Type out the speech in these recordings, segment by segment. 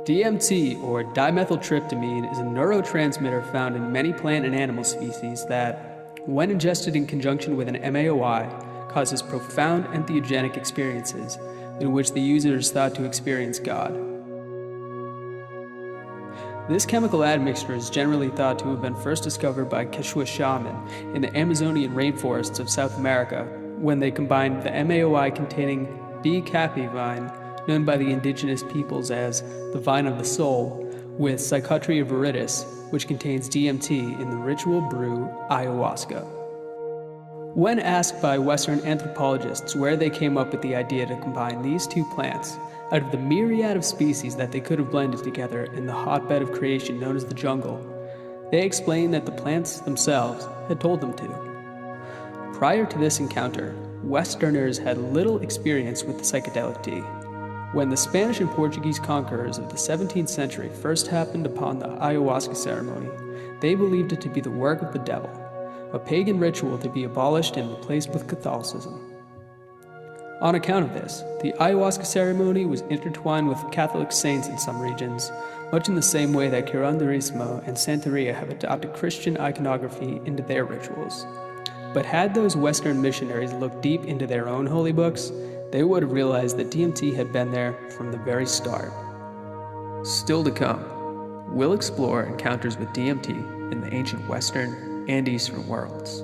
DMT, or dimethyltryptamine, is a neurotransmitter found in many plant and animal species that, when ingested in conjunction with an MAOI, causes profound entheogenic experiences in which the user is thought to experience God. This chemical admixture is generally thought to have been first discovered by Quechua shaman in the Amazonian rainforests of South America when they combined the MAOI containing B. capi vine, known by the indigenous peoples as the vine of the soul, with Psychotria viridis, which contains DMT in the ritual brew ayahuasca. When asked by Western anthropologists where they came up with the idea to combine these two plants, out of the myriad of species that they could have blended together in the hotbed of creation known as the jungle, they explained that the plants themselves had told them to. Prior to this encounter, Westerners had little experience with the psychedelic tea. When the Spanish and Portuguese conquerors of the 17th century first happened upon the ayahuasca ceremony, they believed it to be the work of the devil, a pagan ritual to be abolished and replaced with Catholicism. On account of this, the ayahuasca ceremony was intertwined with Catholic saints in some regions, much in the same way that curanderismo and Santeria have adopted Christian iconography into their rituals. But had those Western missionaries looked deep into their own holy books, they would have realized that DMT had been there from the very start. Still to come, we'll explore encounters with DMT in the ancient Western and Eastern worlds.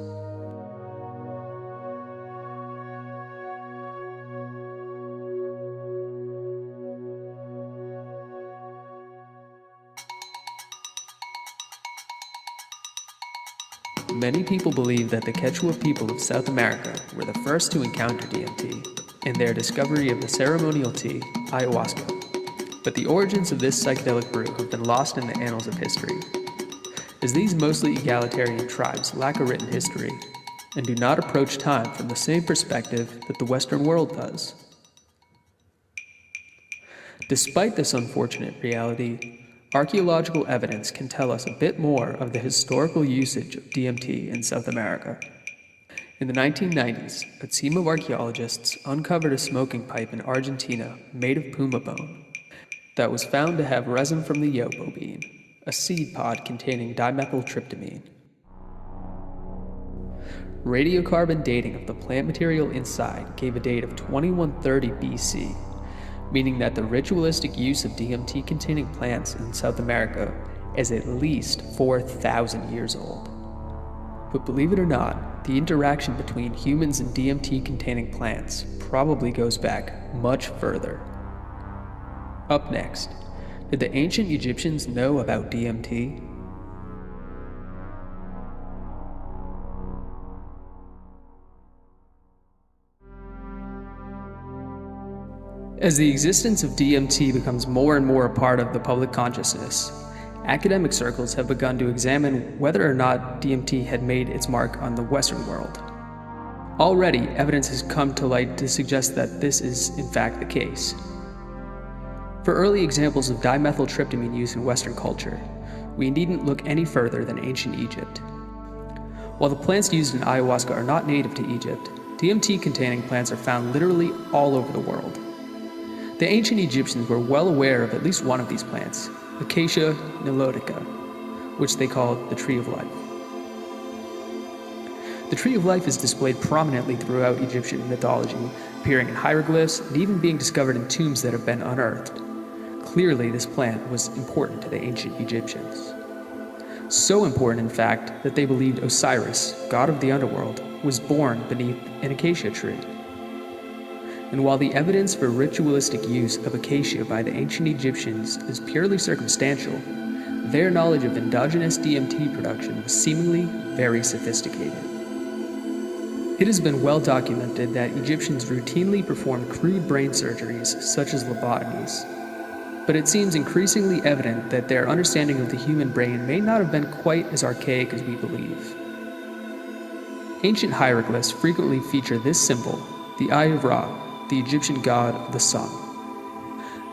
Many people believe that the Quechua people of South America were the first to encounter DMT in their discovery of the ceremonial tea, ayahuasca. But the origins of this psychedelic brew have been lost in the annals of history, as these mostly egalitarian tribes lack a written history and do not approach time from the same perspective that the Western world does. Despite this unfortunate reality, archaeological evidence can tell us a bit more of the historical usage of DMT in South America. In the 1990s, a team of archaeologists uncovered a smoking pipe in Argentina made of puma bone that was found to have resin from the yopo bean, a seed pod containing dimethyltryptamine. Radiocarbon dating of the plant material inside gave a date of 2130 BC, meaning that the ritualistic use of DMT-containing plants in South America is at least 4,000 years old. But believe it or not, the interaction between humans and DMT-containing plants probably goes back much further. Up next, did the ancient Egyptians know about DMT? As the existence of DMT becomes more and more a part of the public consciousness, academic circles have begun to examine whether or not DMT had made its mark on the Western world. Already, evidence has come to light to suggest that this is in fact the case. For early examples of dimethyltryptamine use in Western culture, we needn't look any further than ancient Egypt. While the plants used in ayahuasca are not native to Egypt, DMT-containing plants are found literally all over the world. The ancient Egyptians were well aware of at least one of these plants, Acacia nilotica, which they called the Tree of Life. The Tree of Life is displayed prominently throughout Egyptian mythology, appearing in hieroglyphs and even being discovered in tombs that have been unearthed. Clearly, this plant was important to the ancient Egyptians. So important, in fact, that they believed Osiris, god of the underworld, was born beneath an acacia tree. And while the evidence for ritualistic use of acacia by the ancient Egyptians is purely circumstantial, their knowledge of endogenous DMT production was seemingly very sophisticated. It has been well documented that Egyptians routinely performed crude brain surgeries such as lobotomies, but it seems increasingly evident that their understanding of the human brain may not have been quite as archaic as we believe. Ancient hieroglyphs frequently feature this symbol, the Eye of Rah, the Egyptian god of the sun.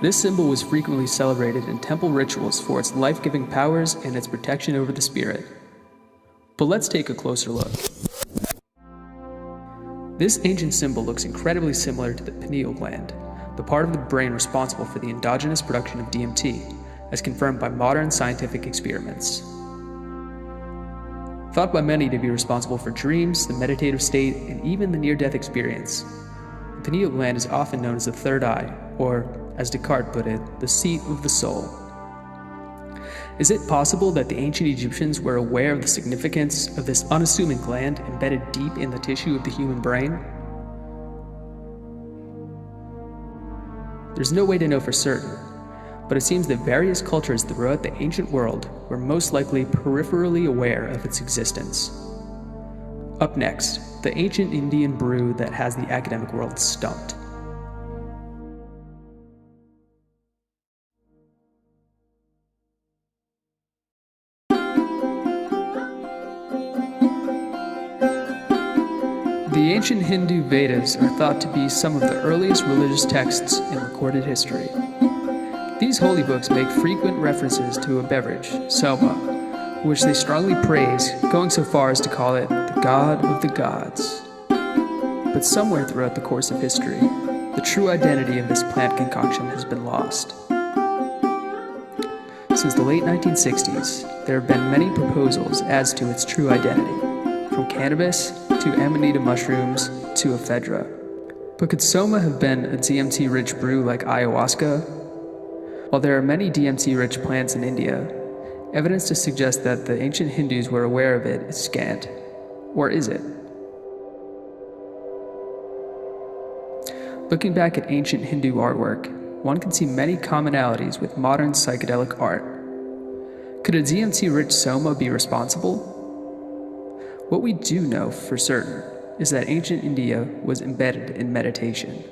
This symbol was frequently celebrated in temple rituals for its life-giving powers and its protection over the spirit. But let's take a closer look. This ancient symbol looks incredibly similar to the pineal gland, the part of the brain responsible for the endogenous production of DMT, as confirmed by modern scientific experiments. Thought by many to be responsible for dreams, the meditative state, and even the near-death experience, the pineal gland is often known as the third eye, or, as Descartes put it, the seat of the soul. Is it possible that the ancient Egyptians were aware of the significance of this unassuming gland embedded deep in the tissue of the human brain? There's no way to know for certain, but it seems that various cultures throughout the ancient world were most likely peripherally aware of its existence. Up next, the ancient Indian brew that has the academic world stumped. The ancient Hindu Vedas are thought to be some of the earliest religious texts in recorded history. These holy books make frequent references to a beverage, soma, which they strongly praise, going so far as to call it the god of the gods. But somewhere throughout the course of history, the true identity of this plant concoction has been lost. Since the late 1960s, there have been many proposals as to its true identity, from cannabis to amanita mushrooms to ephedra. But could soma have been a DMT-rich brew like ayahuasca? While there are many DMT-rich plants in India, evidence to suggest that the ancient Hindus were aware of it is scant. Or is it? Looking back at ancient Hindu artwork, one can see many commonalities with modern psychedelic art. Could a DMT-rich soma be responsible? What we do know for certain is that ancient India was embedded in meditation.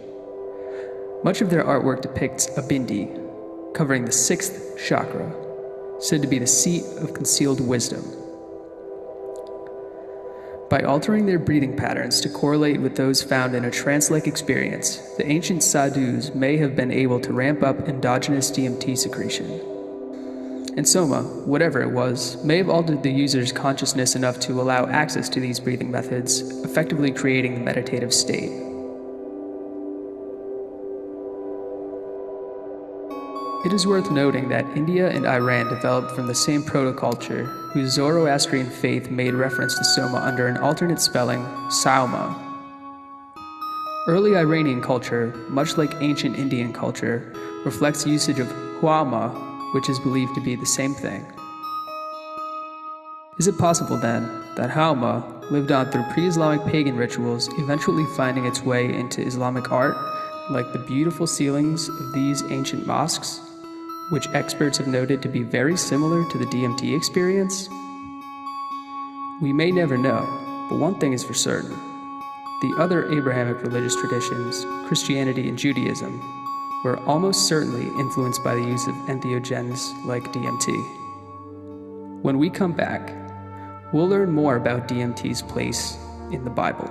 Much of their artwork depicts a bindi, covering the sixth chakra, said to be the seat of concealed wisdom. By altering their breathing patterns to correlate with those found in a trance-like experience, the ancient sadhus may have been able to ramp up endogenous DMT secretion. And soma, whatever it was, may have altered the user's consciousness enough to allow access to these breathing methods, effectively creating the meditative state. It is worth noting that India and Iran developed from the same proto-culture, whose Zoroastrian faith made reference to soma under an alternate spelling, sauma. Early Iranian culture, much like ancient Indian culture, reflects usage of huama, which is believed to be the same thing. Is it possible then that hauma lived on through pre-Islamic pagan rituals, eventually finding its way into Islamic art, like the beautiful ceilings of these ancient mosques, which experts have noted to be very similar to the DMT experience? We may never know, but one thing is for certain. The other Abrahamic religious traditions, Christianity and Judaism, were almost certainly influenced by the use of entheogens like DMT. When we come back, we'll learn more about DMT's place in the Bible.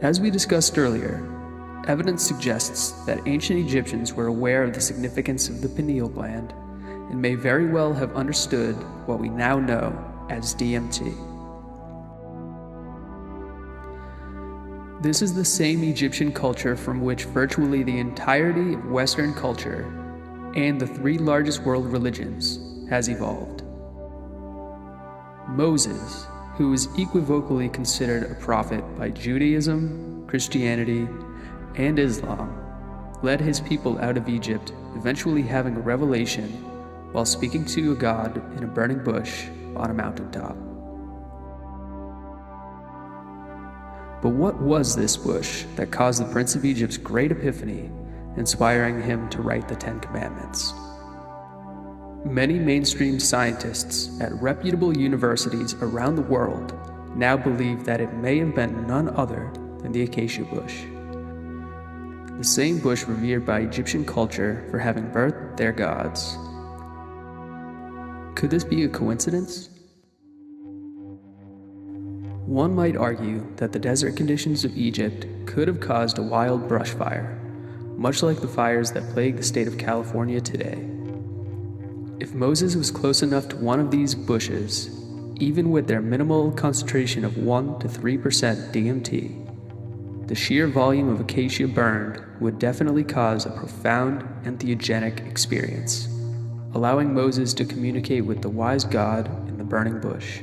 As we discussed earlier, evidence suggests that ancient Egyptians were aware of the significance of the pineal gland and may very well have understood what we now know as DMT. This is the same Egyptian culture from which virtually the entirety of Western culture and the three largest world religions has evolved. Moses, who is equivocally considered a prophet by Judaism, Christianity, and Islam, led his people out of Egypt, eventually having a revelation while speaking to a god in a burning bush on a mountaintop. But what was this bush that caused the Prince of Egypt's great epiphany, inspiring him to write the Ten Commandments? Many mainstream scientists at reputable universities around the world now believe that it may have been none other than the acacia bush. the same bush revered by Egyptian culture for having birthed their gods. Could this be a coincidence? One might argue that the desert conditions of Egypt could have caused a wild brush fire, much like the fires that plague the state of California today. If Moses was close enough to one of these bushes, even with their minimal concentration of 1 to 3% DMT, the sheer volume of acacia burned would definitely cause a profound entheogenic experience, allowing Moses to communicate with the wise God in the burning bush.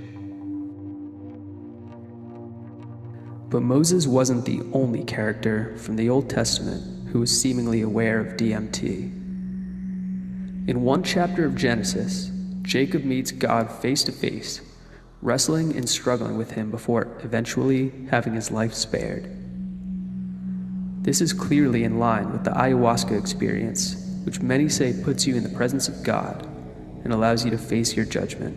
But Moses wasn't the only character from the Old Testament who was seemingly aware of DMT. In one chapter of Genesis, Jacob meets God face to face, wrestling and struggling with him before eventually having his life spared. This is clearly in line with the ayahuasca experience, which many say puts you in the presence of God and allows you to face your judgment.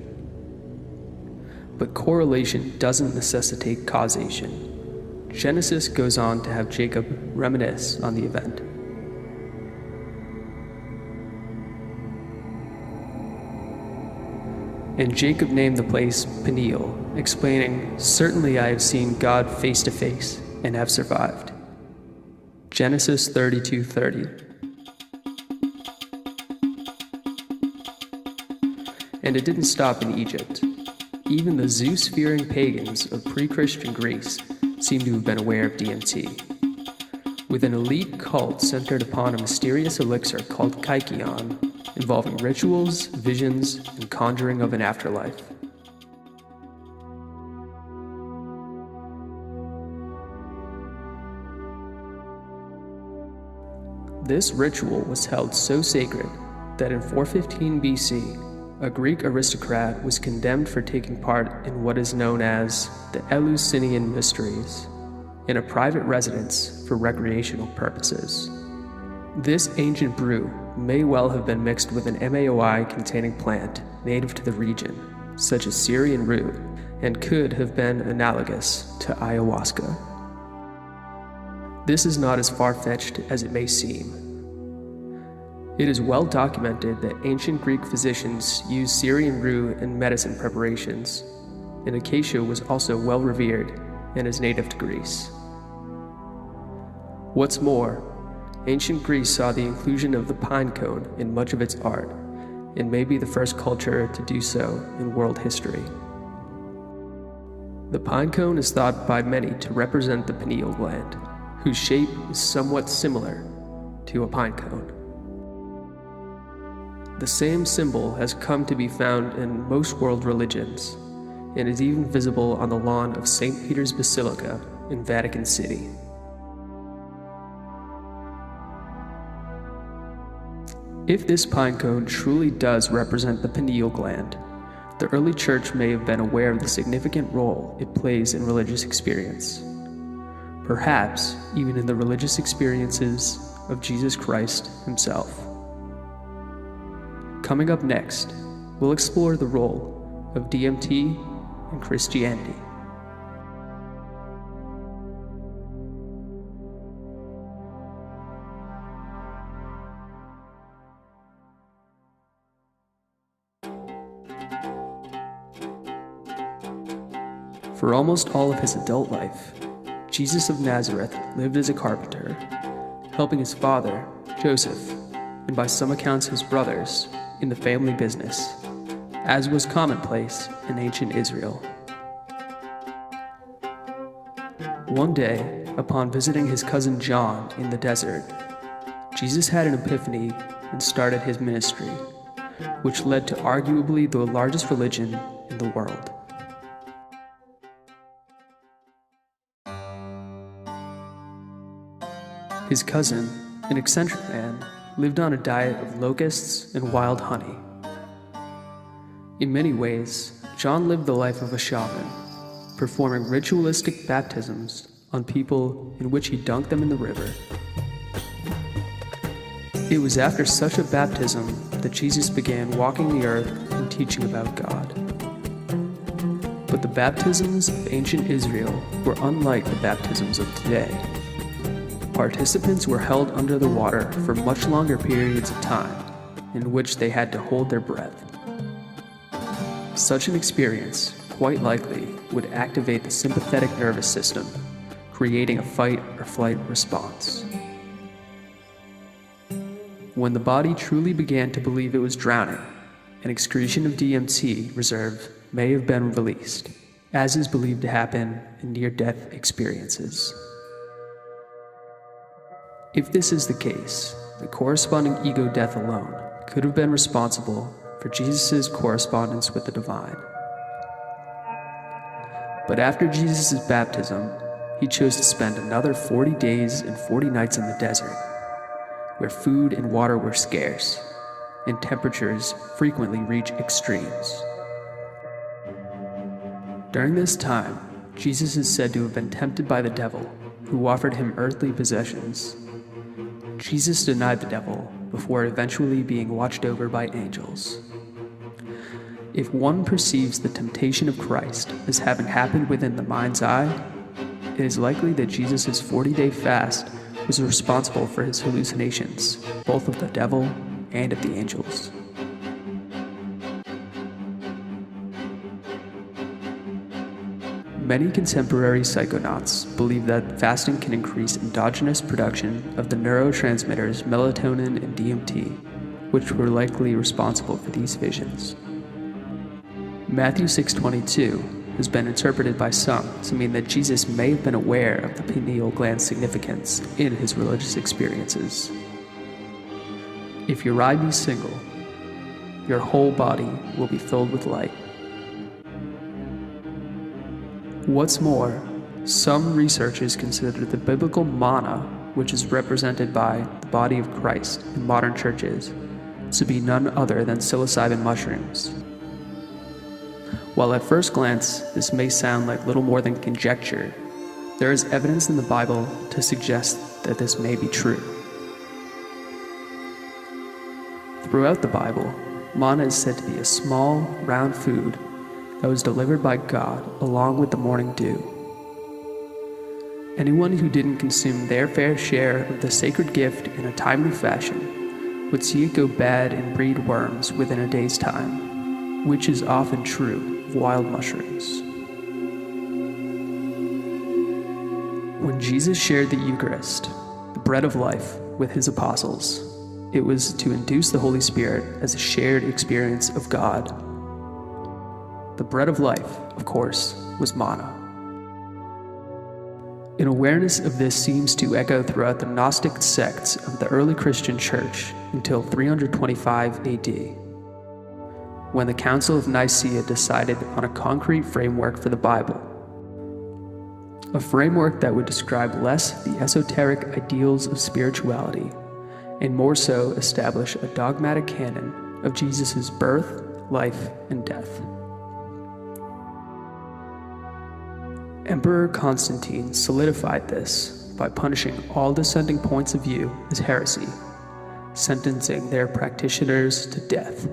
But correlation doesn't necessitate causation. Genesis goes on to have Jacob reminisce on the event. And Jacob named the place Pineal, explaining, "Certainly I have seen God face to face and have survived." Genesis 32:30. And it didn't stop in Egypt. Even the Zeus-fearing pagans of pre-Christian Greece seem to have been aware of DMT, with an elite cult centered upon a mysterious elixir called kykeon, involving rituals, visions, and conjuring of an afterlife. This ritual was held so sacred that in 415 BC, a Greek aristocrat was condemned for taking part in what is known as the Eleusinian Mysteries, in a private residence for recreational purposes. This ancient brew may well have been mixed with an MAOI-containing plant native to the region, such as Syrian rue, and could have been analogous to ayahuasca. This is not as far-fetched as it may seem. It is well documented that ancient Greek physicians used Syrian rue in medicine preparations, and acacia was also well revered and is native to Greece. What's more, ancient Greece saw the inclusion of the pine cone in much of its art, and may be the first culture to do so in world history. The pine cone is thought by many to represent the pineal gland, whose shape is somewhat similar to a pine cone. The same symbol has come to be found in most world religions, and is even visible on the lawn of St. Peter's Basilica in Vatican City. If this pine cone truly does represent the pineal gland, the early church may have been aware of the significant role it plays in religious experience. Perhaps even in the religious experiences of Jesus Christ himself. Coming up next, we'll explore the role of DMT in Christianity. For almost all of his adult life, Jesus of Nazareth lived as a carpenter, helping his father, Joseph, and by some accounts his brothers, in the family business, as was commonplace in ancient Israel. One day, upon visiting his cousin John in the desert, Jesus had an epiphany and started his ministry, which led to arguably the largest religion in the world. His cousin, an eccentric man, lived on a diet of locusts and wild honey. In many ways, John lived the life of a shaman, performing ritualistic baptisms on people in which he dunked them in the river. It was after such a baptism that Jesus began walking the earth and teaching about God. But the baptisms of ancient Israel were unlike the baptisms of today. Participants were held under the water for much longer periods of time, in which they had to hold their breath. Such an experience, quite likely, would activate the sympathetic nervous system, creating a fight or flight response. When the body truly began to believe it was drowning, an excretion of DMT reserve may have been released, as is believed to happen in near-death experiences. If this is the case, the corresponding ego death alone could have been responsible for Jesus' correspondence with the divine. But after Jesus' baptism, he chose to spend another 40 days and 40 nights in the desert, where food and water were scarce, and temperatures frequently reach extremes. During this time, Jesus is said to have been tempted by the devil, who offered him earthly possessions. Jesus denied the devil before eventually being watched over by angels. If one perceives the temptation of Christ as having happened within the mind's eye, it is likely that Jesus' 40-day fast was responsible for his hallucinations, both of the devil and of the angels. Many contemporary psychonauts believe that fasting can increase endogenous production of the neurotransmitters melatonin and DMT, which were likely responsible for these visions. Matthew 6:22 has been interpreted by some to mean that Jesus may have been aware of the pineal gland's significance in his religious experiences. If your eye be single, your whole body will be filled with light. What's more, some researchers consider the biblical manna, which is represented by the body of Christ in modern churches, to be none other than psilocybin mushrooms. While at first glance this may sound like little more than conjecture, there is evidence in the Bible to suggest that this may be true. Throughout the Bible, manna is said to be a small, round food that was delivered by God along with the morning dew. Anyone who didn't consume their fair share of the sacred gift in a timely fashion would see it go bad and breed worms within a day's time, which is often true of wild mushrooms. When Jesus shared the Eucharist, the bread of life, with his apostles, it was to induce the Holy Spirit as a shared experience of God. The bread of life, of course, was manna. An awareness of this seems to echo throughout the Gnostic sects of the early Christian church until 325 AD, when the Council of Nicaea decided on a concrete framework for the Bible. A framework that would describe less the esoteric ideals of spirituality, and more so establish a dogmatic canon of Jesus' birth, life, and death. Emperor Constantine solidified this by punishing all dissenting points of view as heresy, sentencing their practitioners to death.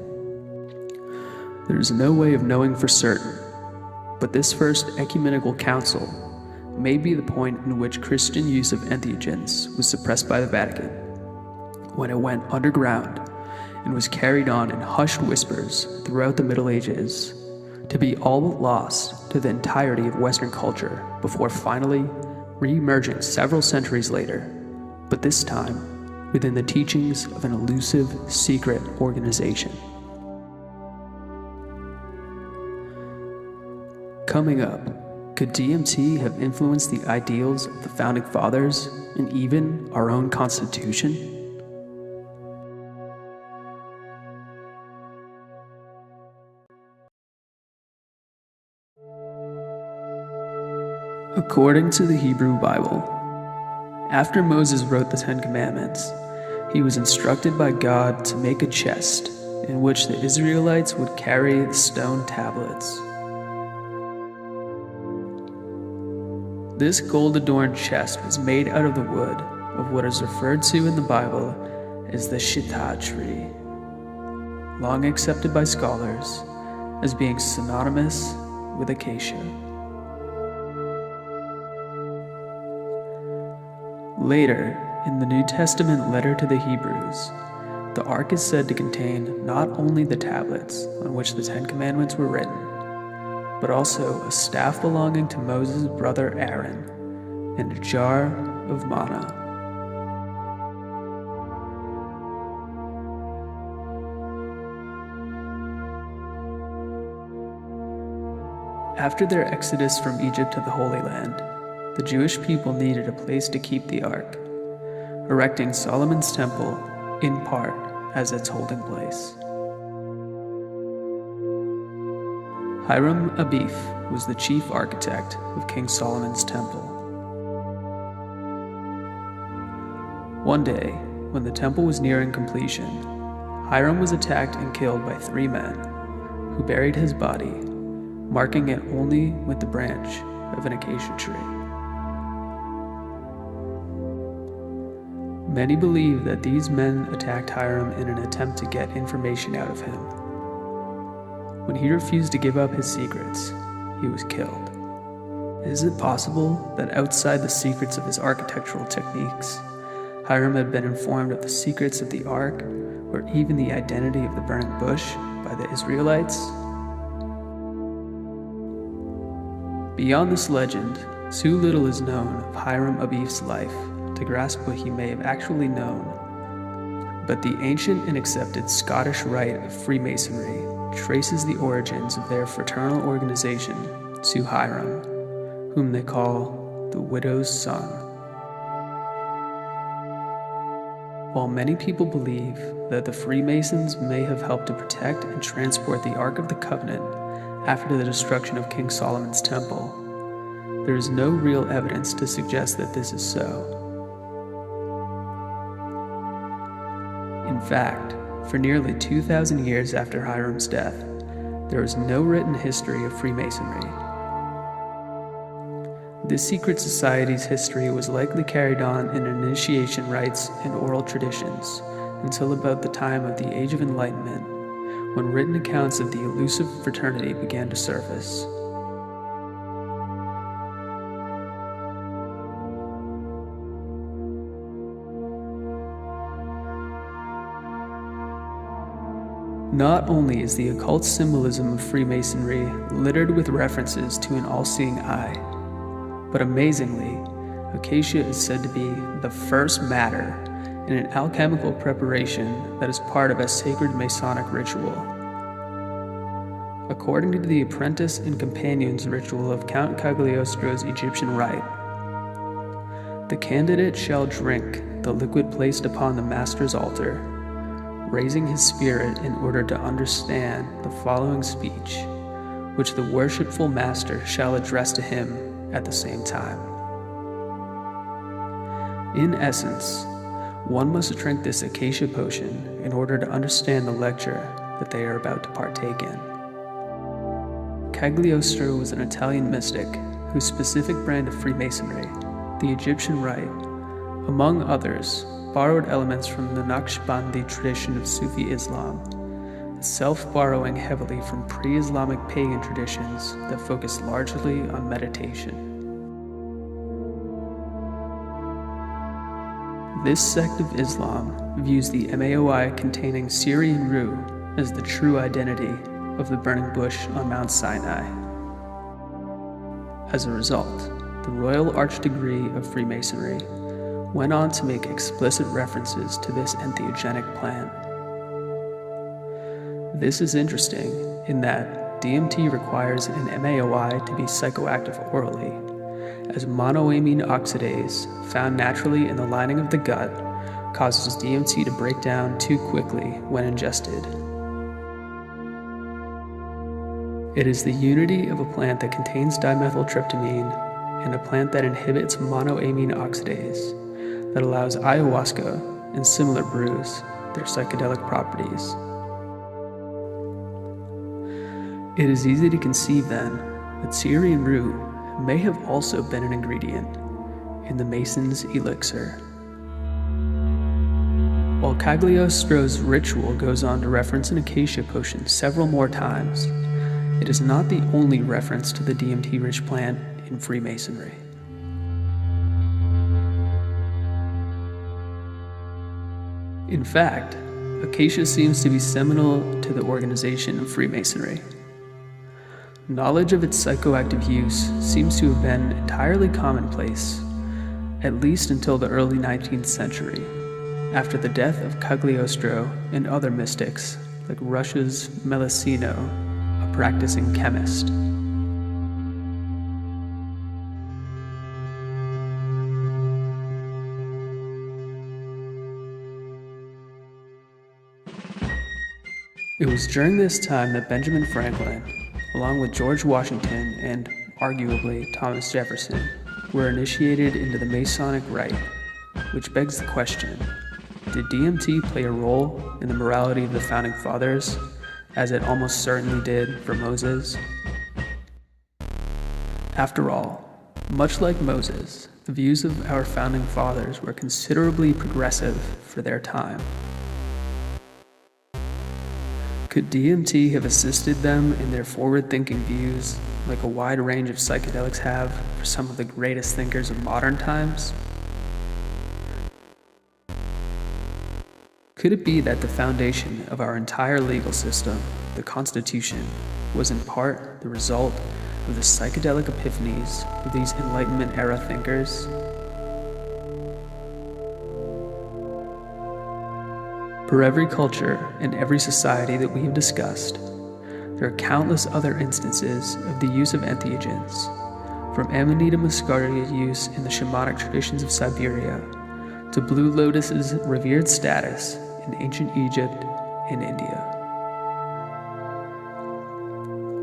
There is no way of knowing for certain, but this first ecumenical council may be the point in which Christian use of entheogens was suppressed by the Vatican, when it went underground and was carried on in hushed whispers throughout the Middle Ages, to be all but lost to the entirety of Western culture before finally re-emerging several centuries later, but this time within the teachings of an elusive secret organization. Coming up, could DMT have influenced the ideals of the Founding Fathers and even our own Constitution? According to the Hebrew Bible, after Moses wrote the Ten Commandments, he was instructed by God to make a chest in which the Israelites would carry the stone tablets. This gold-adorned chest was made out of the wood of what is referred to in the Bible as the shittah tree, long accepted by scholars as being synonymous with acacia. Later, in the New Testament letter to the Hebrews, the ark is said to contain not only the tablets on which the Ten Commandments were written, but also a staff belonging to Moses' brother Aaron and a jar of manna. After their exodus from Egypt to the Holy Land, the Jewish people needed a place to keep the ark, erecting Solomon's temple, in part, as its holding place. Hiram Abif was the chief architect of King Solomon's temple. One day, when the temple was nearing completion, Hiram was attacked and killed by 3 men, who buried his body, marking it only with the branch of an acacia tree. Many believe that these men attacked Hiram in an attempt to get information out of him. When he refused to give up his secrets, he was killed. Is it possible that outside the secrets of his architectural techniques, Hiram had been informed of the secrets of the ark, or even the identity of the burning bush, by the Israelites? Beyond this legend, too little is known of Hiram Abif's life to grasp what he may have actually known. But the ancient and accepted Scottish rite of Freemasonry traces the origins of their fraternal organization to Hiram, whom they call the widow's son. While many people believe that the Freemasons may have helped to protect and transport the Ark of the Covenant after the destruction of King Solomon's temple, there is no real evidence to suggest that this is so. In fact, for nearly 2,000 years after Hiram's death, there is no written history of Freemasonry. This secret society's history was likely carried on in initiation rites and oral traditions until about the time of the Age of Enlightenment, when written accounts of the elusive fraternity began to surface. Not only is the occult symbolism of Freemasonry littered with references to an all-seeing eye, but amazingly, acacia is said to be the first matter in an alchemical preparation that is part of a sacred Masonic ritual. According to the apprentice and companion's ritual of Count Cagliostro's Egyptian rite, the candidate shall drink the liquid placed upon the master's altar, raising his spirit in order to understand the following speech, which the worshipful master shall address to him at the same time. In essence, one must drink this acacia potion in order to understand the lecture that they are about to partake in. Cagliostro was an Italian mystic whose specific brand of Freemasonry, the Egyptian rite, among others, borrowed elements from the Naqshbandi tradition of Sufi Islam, self-borrowing heavily from pre-Islamic pagan traditions that focus largely on meditation. This sect of Islam views the MAOI containing Syrian rue as the true identity of the burning bush on Mount Sinai. As a result, the Royal Archdegree of Freemasonry went on to make explicit references to this entheogenic plant. This is interesting in that DMT requires an MAOI to be psychoactive orally, as monoamine oxidase, found naturally in the lining of the gut, causes DMT to break down too quickly when ingested. It is the unity of a plant that contains dimethyltryptamine and a plant that inhibits monoamine oxidase that allows ayahuasca and similar brews their psychedelic properties. It is easy to conceive then that Syrian rue may have also been an ingredient in the Mason's elixir. While Cagliostro's ritual goes on to reference an acacia potion several more times, it is not the only reference to the DMT-rich plant in Freemasonry. In fact, acacia seems to be seminal to the organization of Freemasonry. Knowledge of its psychoactive use seems to have been entirely commonplace, at least until the early 19th century, after the death of Cagliostro and other mystics like Russia's Melusino, a practicing chemist. It was during this time that Benjamin Franklin, along with George Washington and, arguably, Thomas Jefferson, were initiated into the Masonic Rite, which begs the question, did DMT play a role in the morality of the Founding Fathers, as it almost certainly did for Moses? After all, much like Moses, the views of our Founding Fathers were considerably progressive for their time. Could DMT have assisted them in their forward-thinking views, like a wide range of psychedelics have for some of the greatest thinkers of modern times? Could it be that the foundation of our entire legal system, the Constitution, was in part the result of the psychedelic epiphanies of these Enlightenment-era thinkers? For every culture and every society that we have discussed, there are countless other instances of the use of entheogens, from Amanita muscaria use in the shamanic traditions of Siberia to Blue Lotus's revered status in ancient Egypt and India.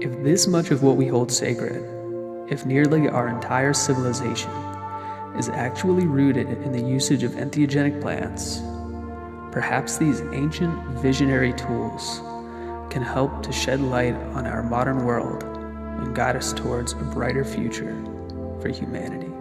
If this much of what we hold sacred, if nearly our entire civilization, is actually rooted in the usage of entheogenic plants, perhaps these ancient visionary tools can help to shed light on our modern world and guide us towards a brighter future for humanity.